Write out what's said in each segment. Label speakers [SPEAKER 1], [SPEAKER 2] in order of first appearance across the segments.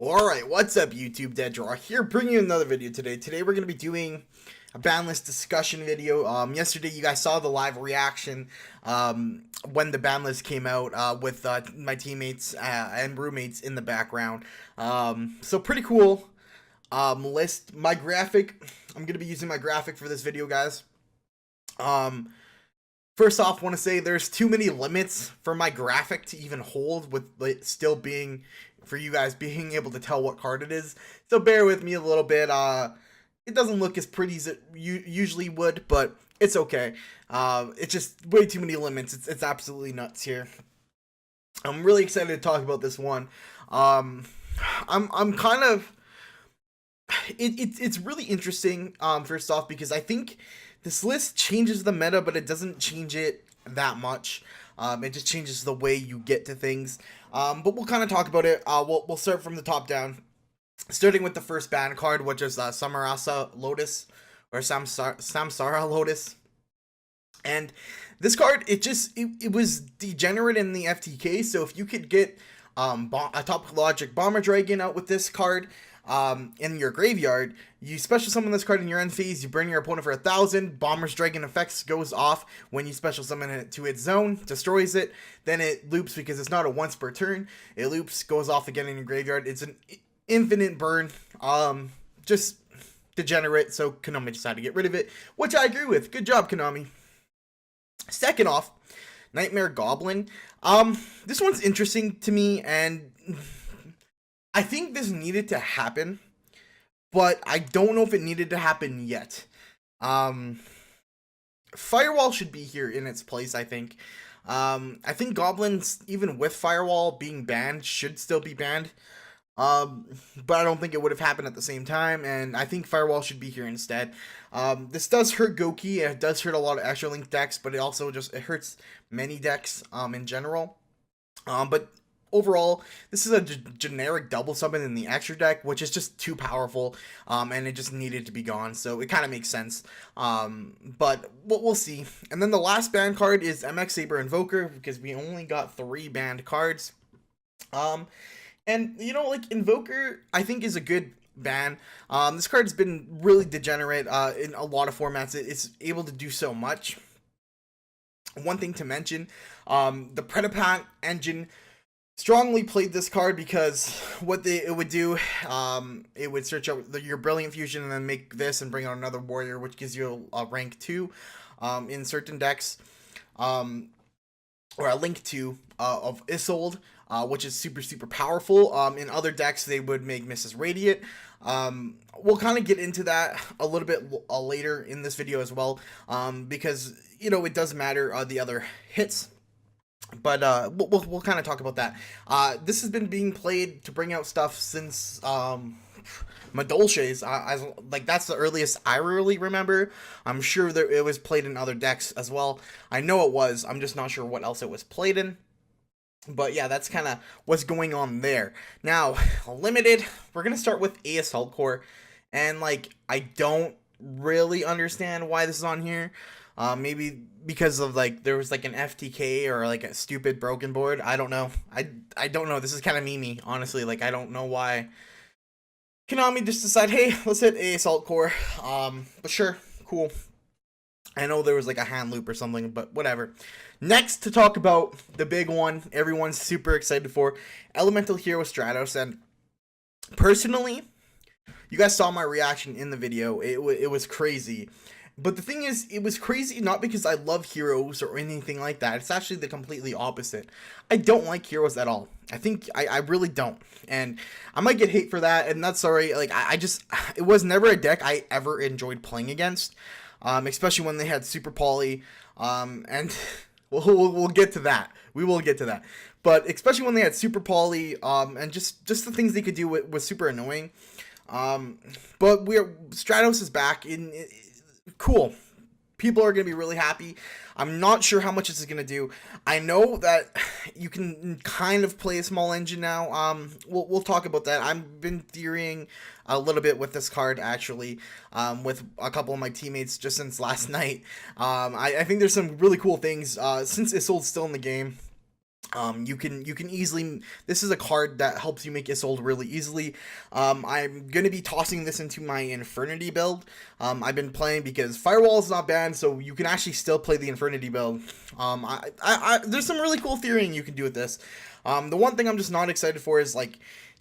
[SPEAKER 1] Alright, what's up YouTube, Deadraw here, bringing you another video today. Today we're going to be doing a Banlist discussion video. Yesterday you guys saw the live reaction when the Banlist came out with my teammates and roommates in the background. So pretty cool list. My graphic, I'm going to be using my graphic for this video, guys. First off, want to say there's too many limits for my graphic to even hold, with it still being, for you guys being able to tell what card it is. So bear with me a little bit. It doesn't look as pretty as it usually would, but it's okay. It's just way too many limits. It's absolutely nuts here. I'm really excited to talk about this one. I'm kind of it's really interesting. First off, because I think this list changes the meta, but it doesn't change it that much. It just changes the way you get to things. But we'll kind of talk about it. We'll start from the top down, starting with the first ban card, which is Samarasa Lotus, or Samsara Lotus. And this card, it was degenerate in the FTK. So if you could get a top logic Bomber Dragon out with this card in your graveyard, you special summon this card in your end phase, you burn your opponent for 1,000, Bomber's Dragon effects goes off when you special summon it to its zone, destroys it, then it loops because it's not a once per turn, it loops, goes off again in your graveyard. It's an infinite burn, just degenerate, so Konami decided to get rid of it, which I agree with. Good job, Konami. Second off, Nightmare Goblin. This one's interesting to me, and I think this needed to happen, but I don't know if it needed to happen yet. Firewall should be here in its place, I think. I think Goblins, even with Firewall being banned, should still be banned. But I don't think it would have happened at the same time, and I think Firewall should be here instead. This does hurt Goki, it does hurt a lot of extra link decks, but it also it hurts many decks in general. But overall, this is a generic double summon in the extra deck, which is just too powerful, and it just needed to be gone, so it kind of makes sense. But we'll see. And then the last banned card is MX Saber Invoker, because we only got 3 banned cards. And, you know, like, Invoker, I think, is a good ban. This card has been really degenerate in a lot of formats. It's able to do so much. One thing to mention, the Predapack engine strongly played this card, because what it would do, it would search out your Brilliant Fusion and then make this and bring out another warrior, which gives you a rank 2 in certain decks, or a link 2 of Isolde, which is super powerful. In other decks, they would make Mrs. Radiant. We'll kind of get into that a little bit later in this video as well, because, you know, it does matter the other hits. But we'll kind of talk about that. This has been being played to bring out stuff since Madolche's. Like, that's the earliest I really remember. I'm sure it was played in other decks as well. I know it was. I'm just not sure what else it was played in. But yeah, that's kind of what's going on there. Now, limited, we're going to start with A Assault Core. And, like, I don't really understand why this is on here. Maybe because of, like, there was, like, an FTK or, like, a stupid broken board. I don't know. I don't know. This is kind of memey, honestly. Like, I don't know why Konami just decided, hey, let's hit A Assault Core. But sure, cool. I know there was, like, a hand loop or something, but whatever. Next, to talk about the big one everyone's super excited for, Elemental Hero Stratos. And personally, you guys saw my reaction in the video. It was crazy. But the thing is, it was crazy not because I love heroes or anything like that. It's actually the completely opposite. I don't like heroes at all. I really don't. And I might get hate for that, and that's sorry. Like, it was never a deck I ever enjoyed playing against. Especially when they had Super Poly, and we'll get to that. We will get to that. But especially when they had Super Poly, and just the things they could do was super annoying. But Stratos is back in. Cool. People are going to be really happy. I'm not sure how much this is going to do. I know that you can kind of play a small engine now. We'll talk about that. I've been theorying a little bit with this card, actually, with a couple of my teammates just since last night. I think there's some really cool things. Since Isolde's still in the game, You can easily, this is a card that helps you make Isolde really easily. I'm gonna be tossing this into my Infernity build. I've been playing because Firewall is not banned, so you can actually still play the Infernity build. There's some really cool theorying you can do with this. The one thing I'm just not excited for is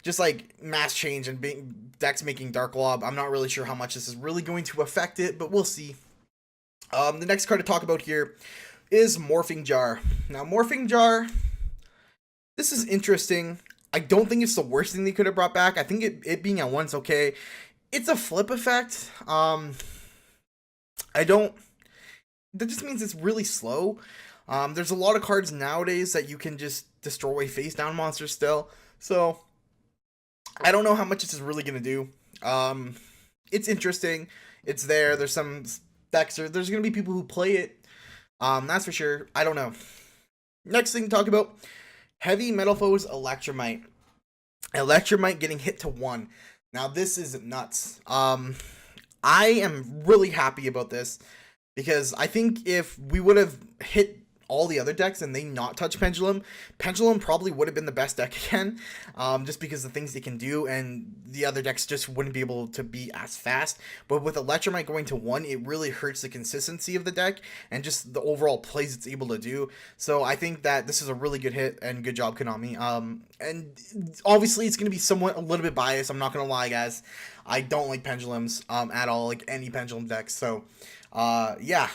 [SPEAKER 1] just like mass change and decks making Dark Lob. I'm not really sure how much this is really going to affect it, but we'll see. The next card to talk about here is Morphing Jar. Now, Morphing Jar, this is interesting. I don't think it's the worst thing they could have brought back. I think it being at once okay. It's a flip effect. I don't. That just means it's really slow. There's a lot of cards nowadays that you can just destroy face down monsters still. So I don't know how much this is really gonna do. It's interesting. It's there. There's some decks. There's gonna be people who play it. That's for sure. I don't know. Next thing to talk about. Heavy Metal Foes Electromite. Electromite getting hit to 1. Now this is nuts. I am really happy about this because I think if we would have hit all the other decks and they not touch Pendulum, Pendulum probably would have been the best deck again, just because the things they can do, and the other decks just wouldn't be able to be as fast. But with Electromite going to 1, it really hurts the consistency of the deck and just the overall plays it's able to do. So I think that this is a really good hit, and good job, Konami. And obviously it's going to be somewhat a little bit biased. I'm not going to lie, guys. I don't like Pendulums at all, like any Pendulum decks. So yeah,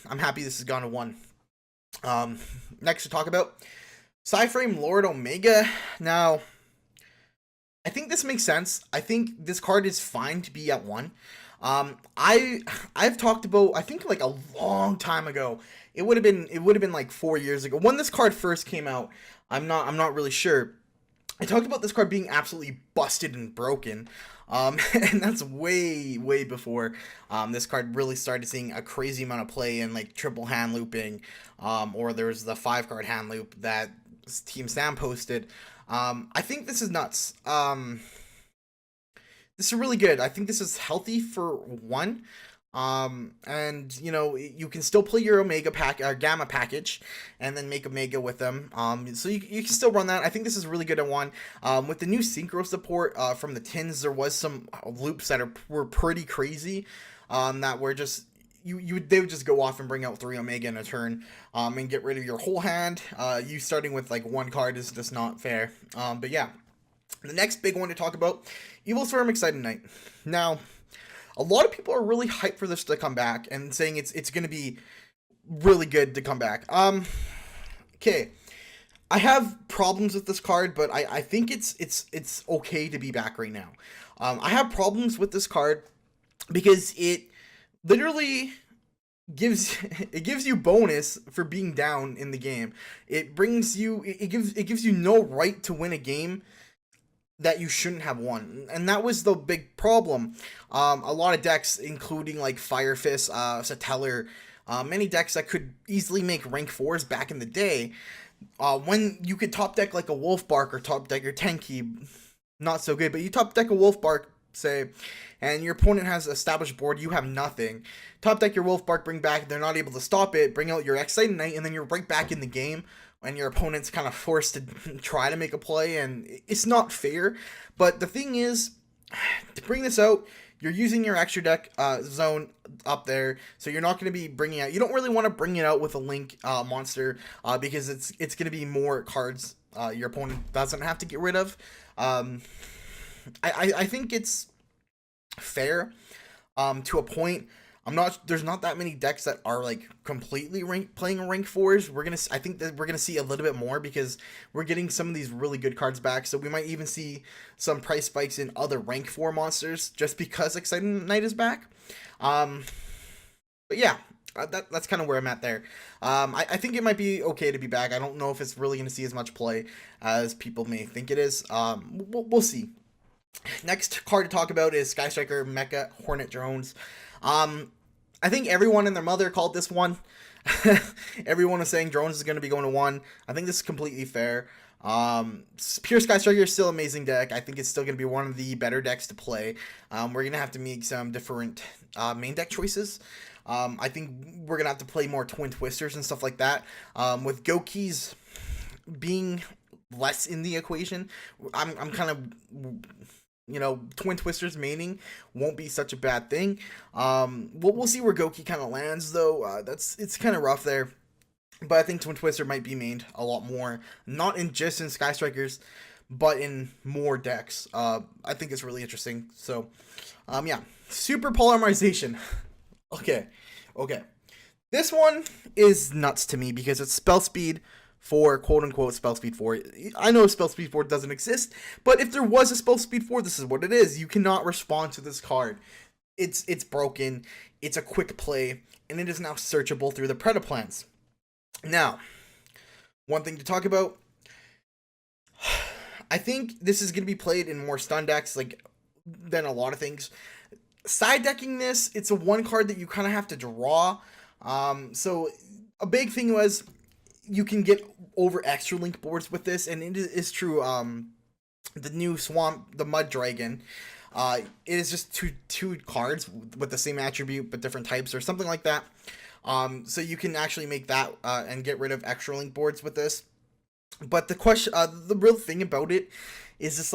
[SPEAKER 1] I'm happy this has gone to 1. Next to talk about Psyframe Lord Omega. Now, I think this makes sense. I think this card is fine to be at 1. I've talked about, I think like a long time ago. It would have been like 4 years ago when this card first came out. I'm not really sure. I talked about this card being absolutely busted and broken. And that's way before this card really started seeing a crazy amount of play in like triple hand looping, or there was the 5-card hand loop that Team Sam posted. I think this is nuts. This is really good. I think this is healthy for 1. And you know, you can still play your Omega Gamma package and then make Omega with them. So you can still run that. I think this is really good at 1. With the new synchro support from the tins, there was some loops that were pretty crazy, that were just they would just go off and bring out 3 Omega in a turn, and get rid of your whole hand. You starting with like 1 card is just not fair. But yeah, the next big one to talk about, Evil Swarm Excited Knight. Now, a lot of people are really hyped for this to come back and saying it's going to be really good to come back. Okay, I have problems with this card, but I think it's okay to be back right now. I have problems with this card because it literally gives you bonus for being down in the game. It gives you no right to win a game that you shouldn't have won, and that was the big problem. A lot of decks, including like Fire Fist, Satellar, many decks that could easily make rank 4s back in the day, when you could top deck like a Wolf Bark or top deck your Tenki, not so good, but you top deck a Wolf Bark, say, and your opponent has established board, you have nothing. Top deck your Wolf Bark, bring back, they're not able to stop it, bring out your Excited Knight, and then you're right back in the game, and your opponent's kind of forced to try to make a play, and it's not fair. But the thing is, to bring this out, you're using your extra deck zone up there, so you're not going to be bringing out, you don't really want to bring it out with a Link monster, because it's going to be more cards your opponent doesn't have to get rid of. I think it's fair to a point. There's not that many decks that are like completely playing rank 4s. I think that we're gonna see a little bit more because we're getting some of these really good cards back. So we might even see some price spikes in other rank 4 monsters just because Excited Knight is back. But yeah, that's kind of where I'm at there. I think it might be okay to be back. I don't know if it's really gonna see as much play as people may think it is. We'll see. Next card to talk about is Sky Striker Mecha Hornet Drones. I think everyone and their mother called this one. Everyone was saying drones is going to be going to 1. I think this is completely fair. Pure Sky Striker is still an amazing deck. I think it's still going to be one of the better decks to play. We're going to have to make some different main deck choices. I think we're going to have to play more Twin Twisters and stuff like that. With Goki's, being less in the equation, I'm kind of, Twin Twisters maining won't be such a bad thing. We'll see where Goki kind of lands though. It's kind of rough there. But I think Twin Twister might be mained a lot more, not in just in Sky Strikers, but in more decks. I think it's really interesting. So, yeah, super polymerization. Okay. This one is nuts to me because it's spell speed for quote unquote spell speed 4. I know spell speed 4 doesn't exist, but if there was a spell speed 4, this is what it is. You cannot respond to this card. It's broken. It's a quick play, and it is now searchable through the Predaplans. Now, one thing to talk about, I think this is going to be played in more stun decks than a lot of things. Side decking this, it's a one card that you kind of have to draw. So a big thing was you can get over extra link boards with this, and it is true. The new Swamp, the Mud Dragon, it is just two cards with the same attribute but different types or something like that. So you can actually make that and get rid of extra link boards with this. But the question, the real thing about it is just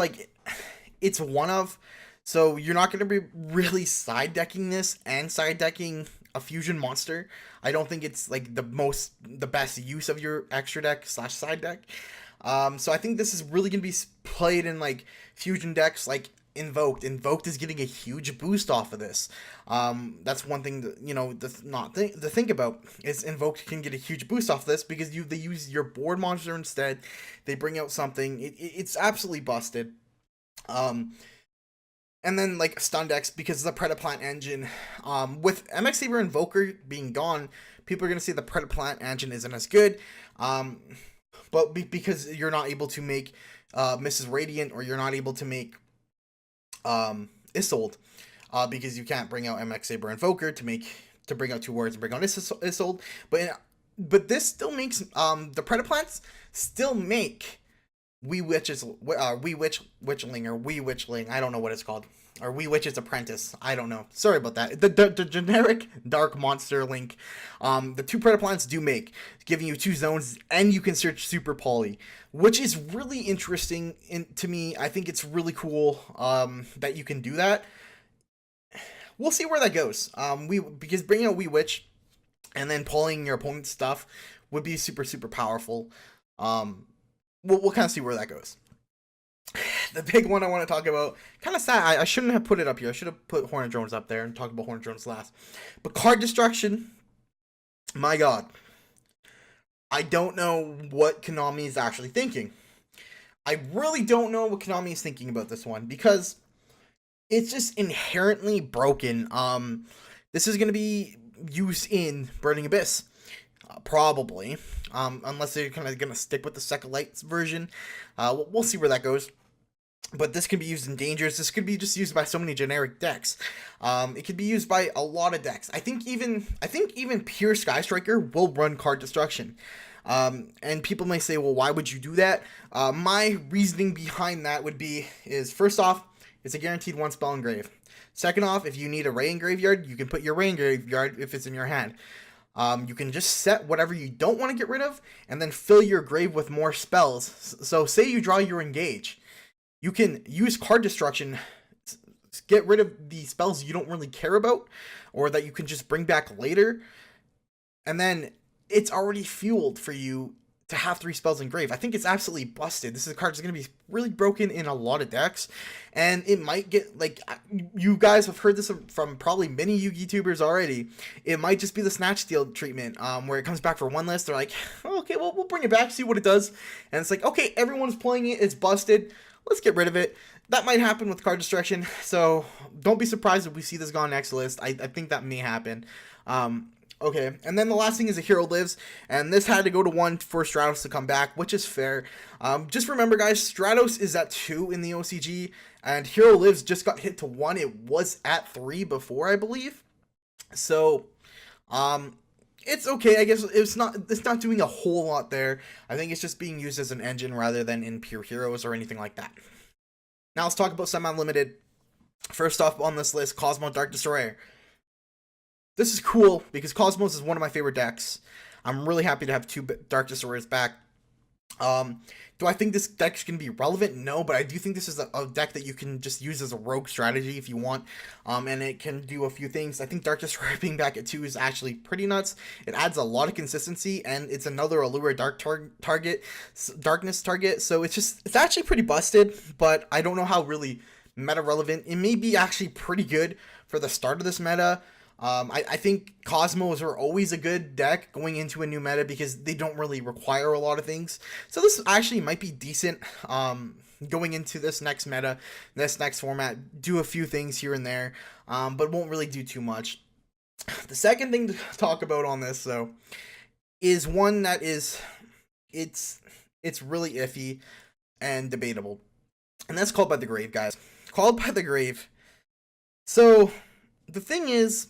[SPEAKER 1] it's one of, so you're not going to be really side decking this and side decking a fusion monster. I don't think it's the best use of your extra deck / side deck. So I think this is really going to be played in fusion decks Invoked. Invoked is getting a huge boost off of this. That's one thing that, to think about is Invoked can get a huge boost off of this because they use your board monster instead. They bring out something. It's absolutely busted. And then stun decks because of the Predaplant engine. With MX Saber Invoker being gone, people are gonna say the Predaplant engine isn't as good. But because you're not able to make Mrs. Radiant, or you're not able to make Isolde, because you can't bring out MX Saber Invoker to bring out 2 words and bring out Isolde. But this still makes the Predaplants still make Wee Witchling, or Wee Witchling, I don't know what it's called, or Wee Witch's Apprentice, I don't know, sorry about that, the generic dark monster link. The 2 Predaplants do make, giving you 2 zones, and you can search Super Poly, which is really interesting to me. I think it's really cool that you can do that. We'll see where that goes. Because bringing out Wee Witch and then pulling your opponent's stuff would be super, super powerful. We'll kind of see where that goes. The big one I want to talk about, kind of sad, I shouldn't have put it up here. I should have put Hornet Drones up there and talked about Hornet Drones last. But card destruction, my god. I don't know what Konami is actually thinking. I really don't know what Konami is thinking about this one, because it's just inherently broken. This is going to be used in Burning Abyss. Probably. Unless they're kind of going to stick with the Second Lights version. We'll see where that goes. But this can be used in Dangers. This could be just used by so many generic decks. It could be used by a lot of decks. I think even pure Sky Striker will run card destruction. And people may say, well, why would you do that? My reasoning behind that is first off, it's a guaranteed 1 spell engrave. Second off, if you need a Ray in graveyard, you can put your Ray in graveyard if it's in your hand. You can just set whatever you don't want to get rid of, and then fill your grave with more spells. So say you draw your Engage. You can use card destruction, get rid of the spells you don't really care about, or that you can just bring back later, and then it's already fueled for you to have 3 spells in grave. I think it's absolutely busted. This card is going to be really broken in a lot of decks, and it might get, you guys have heard this from probably many YouTubers already. It might just be the Snatch Steal treatment, where it comes back for one list. They're like, oh, okay, well, we'll bring it back, see what it does. And it's like, okay, everyone's playing it, it's busted. Let's get rid of it. That might happen with card destruction, so don't be surprised if we see this gone next list. I think that may happen. Okay, and then the last thing is a Hero Lives, and this had to go to 1 for Stratos to come back, which is fair. Just remember, guys, Stratos is at 2 in the OCG, and Hero Lives just got hit to 1. It was at 3 before, I believe. So, it's okay. I guess it's not doing a whole lot there. I think it's just being used as an engine rather than in pure heroes or anything like that. Now let's talk about semi-limited. First off on this list, Cosmo Dark Destroyer. This is cool because Cosmos is one of my favorite decks. I'm really happy to have 2 Dark Destroyers back. Um, do I think this deck's going to be relevant? No, but I do think this is a deck that you can just use as a rogue strategy if you want. And it can do a few things. I think Dark Destroyer being back at 2 is actually pretty nuts. It adds a lot of consistency, and it's another Allure Darkness target. So it's actually pretty busted, but I don't know how really meta relevant. It may be actually pretty good for the start of this meta. I think Cosmos are always a good deck going into a new meta because they don't really require a lot of things. So this actually might be decent going into this next meta, this next format. Do a few things here and there, but won't really do too much. The second thing to talk about on this, though, is one that it's really iffy and debatable. And that's Called by the Grave, guys. Called by the Grave. So the thing is,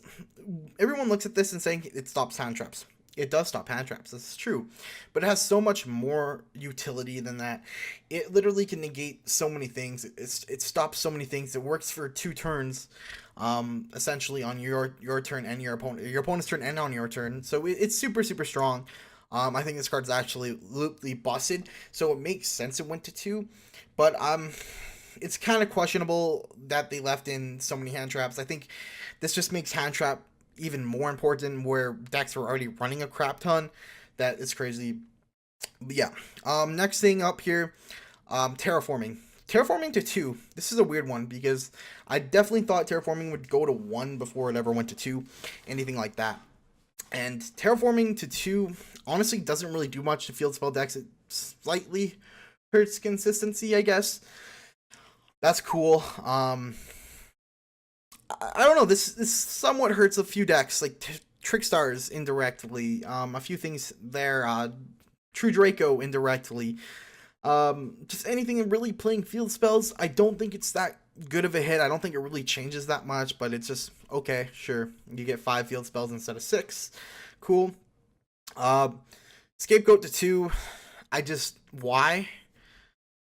[SPEAKER 1] everyone looks at this and saying it stops hand traps. It does stop hand traps, this is true. But it has so much more utility than that. It literally can negate so many things. It stops so many things. It works for 2 turns, essentially on your turn and your opponent's turn and on your turn. So it's super, super strong. I think this card's actually absolutely busted, so it makes sense it went to 2. But it's kind of questionable that they left in so many hand traps. I think this just makes hand trap even more important where decks were already running a crap ton. That is crazy. But yeah. Next thing up here, Terraforming. Terraforming to 2. This is a weird one because I definitely thought Terraforming would go to 1 before it ever went to 2. Anything like that. And Terraforming to 2 honestly doesn't really do much to field spell decks. It slightly hurts consistency, I guess. That's cool. I don't know. This somewhat hurts a few decks, like Trickstars indirectly. A few things there. True Draco indirectly. Just anything really playing field spells. I don't think it's that good of a hit. I don't think it really changes that much, but it's just okay. Sure, you get 5 field spells instead of 6. Cool. Scapegoat to 2. Why?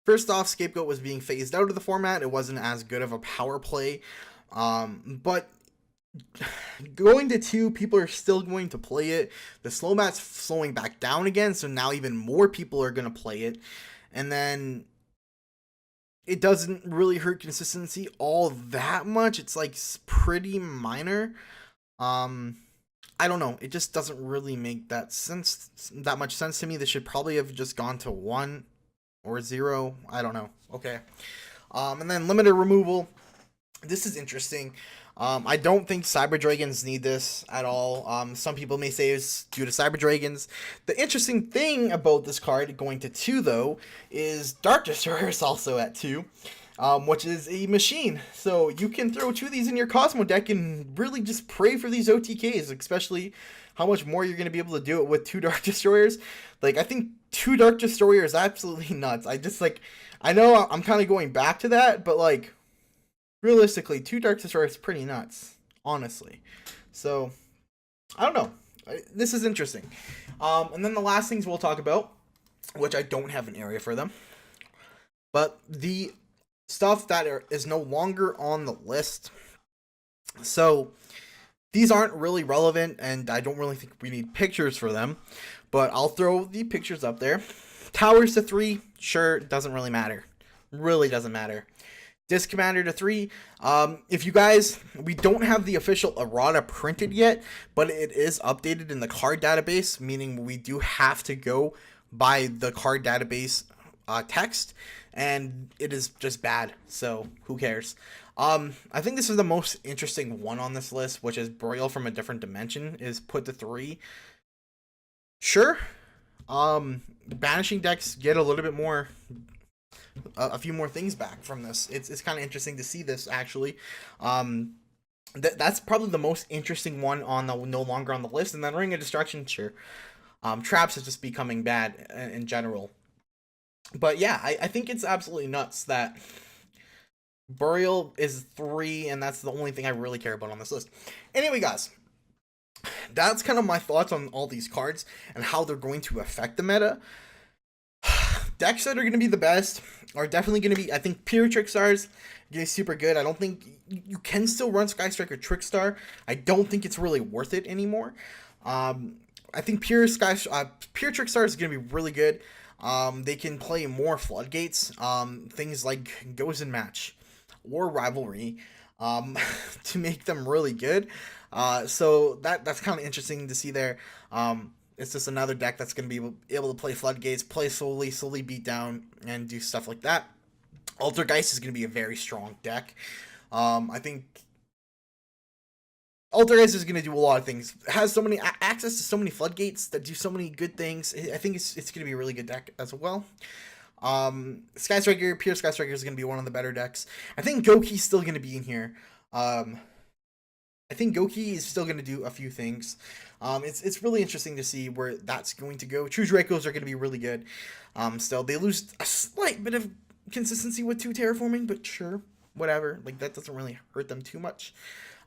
[SPEAKER 1] First off, Scapegoat was being phased out of the format. It wasn't as good of a power play. But going to 2, people are still going to play it. The slow mat's slowing back down again, so now even more people are going to play it. And then it doesn't really hurt consistency all that much. It's like pretty minor. I don't know. It just doesn't really make that much sense to me. This should probably have just gone to 1 or 0. I don't know. Okay. And then limited removal. This is interesting. I don't think Cyber Dragons need this at all. Some people may say it's due to Cyber Dragons. The interesting thing about this card going to 2, though, is Dark Destroyer is also at 2, which is a machine. So you can throw 2 of these in your Cosmo deck and really just pray for these OTKs, especially how much more you're going to be able to do it with 2 Dark Destroyers. Like, I think 2 Dark Destroyers is absolutely nuts. I know I'm kind of going back to that, but, like, realistically, 2 Dark Destroyers is pretty nuts, honestly. So, I don't know. This is interesting. And then the last things we'll talk about, which I don't have an area for them, but the stuff that is no longer on the list. So, these aren't really relevant, and I don't really think we need pictures for them, but I'll throw the pictures up there. Towers to 3, sure, doesn't really matter. Really doesn't matter. Disc Commander to 3. If you guys, we don't have the official errata printed yet, but it is updated in the card database, meaning we do have to go by the card database text, and it is just bad, so who cares? I think this is the most interesting one on this list, which is Burial from a Different Dimension, is put to 3. Sure. Banishing decks get a little bit more, a few more things back from this. It's kind of interesting to see this, actually. That's probably the most interesting one on the no longer on the list. And then Ring of Destruction, sure. Traps is just becoming bad in general. But yeah, I think it's absolutely nuts that Burial is 3, and that's the only thing I really care about on this list. Anyway, guys, that's kind of my thoughts on all these cards and how they're going to affect the meta. Decks that are going to be the best are definitely going to be, I think, Pure Trickstars going to be super good. I don't think you can still run Sky Striker Trickstar. I don't think it's really worth it anymore. I think Pure Trickstar is going to be really good. They can play more floodgates, things like Goes and Match, or Rivalry, to make them really good. So that's kind of interesting to see there. It's just another deck that's going to be able to play floodgates, play slowly beat down, and do stuff like that. Altergeist is going to be a very strong deck. I think Altergeist is going to do a lot of things. It has so many access to so many floodgates that do so many good things. I think it's going to be a really good deck as well. Sky Striker, Pure Sky Striker is going to be one of the better decks. I think Goki's still going to be in here. I think Goki is still going to do a few things. It's really interesting to see where that's going to go. True Dracos are going to be really good. Still, they lose a slight bit of consistency with 2 terraforming, but sure, whatever. Like, that doesn't really hurt them too much.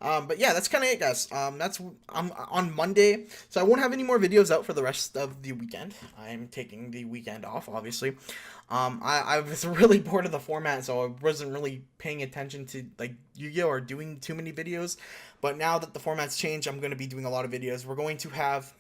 [SPEAKER 1] But yeah, that's kind of it, guys. That's on Monday, so I won't have any more videos out for the rest of the weekend. I'm taking the weekend off, obviously. I was really bored of the format, so I wasn't really paying attention to like Yu-Gi-Oh or doing too many videos. But now that the format's changed, I'm going to be doing a lot of videos. We're going to have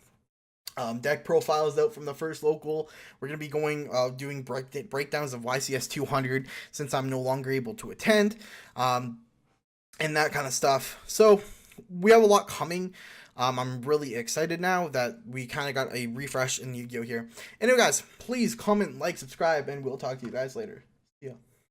[SPEAKER 1] deck profiles out from the first local. We're going to be going doing breakdowns of YCS 200 since I'm no longer able to attend. And that kind of stuff. So we have a lot coming. I'm really excited now that we kind of got a refresh in Yu-Gi-Oh here. Anyway, guys, please comment, like, subscribe, and we'll talk to you guys later. See ya.